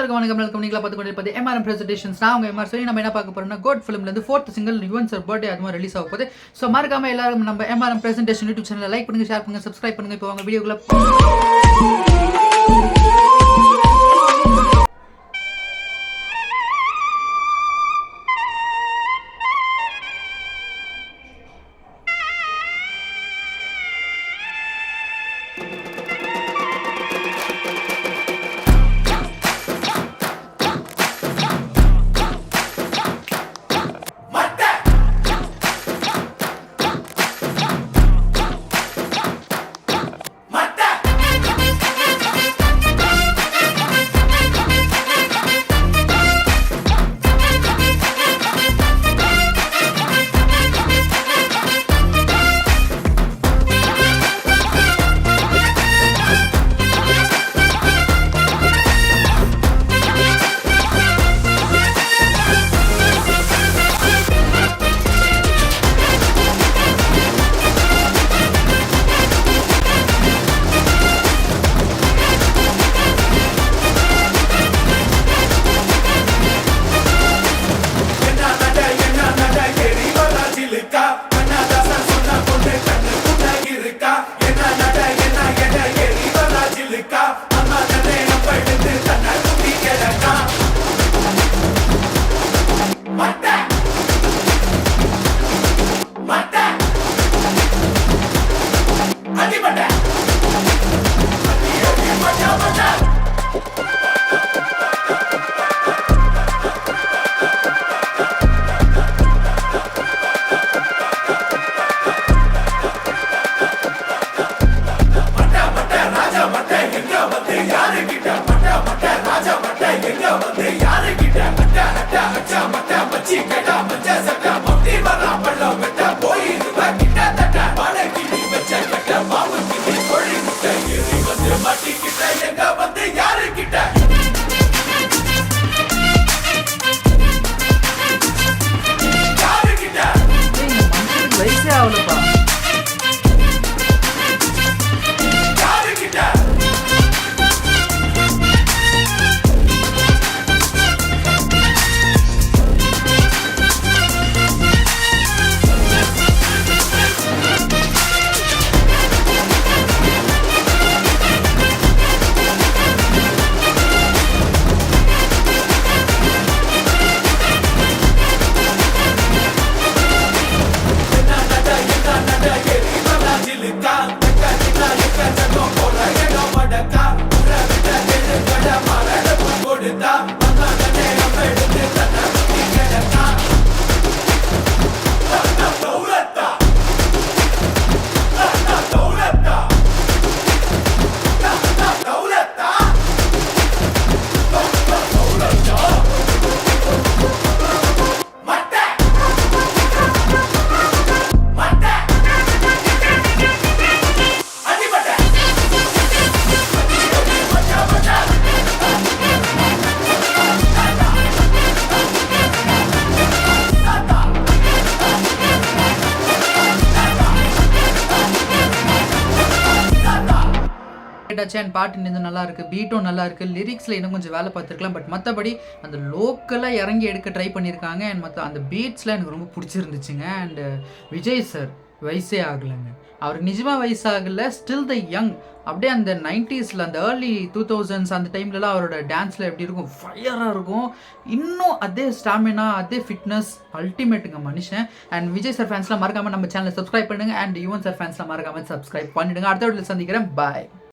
எல்லாருக்கும் வணக்கம். நீங்களா பார்த்து கொண்டிருப்பது எம்ஆர்எம் பிரசன்டேஷன்ஸ். நான் உங்க எம்ஆர். சரி, நம்ம என்ன பார்க்க போறோம்னா கோட் ஃபிலிம்ல இருந்து 4th single Yuvan sir birthday அதுவும் ரிலீஸ் ஆக போகுது. ஸோ மறக்காம எல்லாரும் நம்ம எம்ஆர்எம் பிரசன்டேஷன் யூடியூப் சேனலை லைக் பண்ணுங்க, ஷேர் பண்ணுங்க, சப்ஸ்கிரைப் பண்ணுங்க. இப்போ வாங்க வீடியோக்குள்ள. பாட்டு இன்னும் நல்லா இருக்கு, பீட்டும் நல்லா இருக்கு, லிரிக்ஸ்ல இன்னும் கொஞ்சம் வேலை பார்த்துருக்கலாம். பட் மற்றபடி அந்த லோக்கலாக இறங்கி எடுக்க ட்ரை பண்ணியிருக்காங்க. அண்ட் மற்ற அந்த பீட்ஸ்லாம் எனக்கு ரொம்ப பிடிச்சிருந்துச்சுங்க. அண்ட் விஜய் சார் வயசே ஆகலைங்க, அவருக்கு நிஜமாக வயசாகலை, ஸ்டில் த யங். அப்படியே அந்த 90s அந்த ஏர்லி 2000s அந்த டைம்லலாம் அவரோட டான்ஸில் எப்படி இருக்கும், ஃபயராக இருக்கும். இன்னும் அதே ஸ்டாமினா, அதே ஃபிட்னஸ், அல்டிமேட்டுங்க மனுஷன். அண்ட் விஜய் சார் ஃபேன்ஸ்லாம் மறக்காமல் நம்ம சேனலை சப்ஸ்கிரைப் பண்ணுங்கள். அண்ட் யுவன் சார் ஃபேன்ஸ்லாம் மறக்காமல் சப்ஸ்கிரைப் பண்ணிவிடுங்க. அடுத்த வீட்டில் சந்திக்கிறேன். பாய்.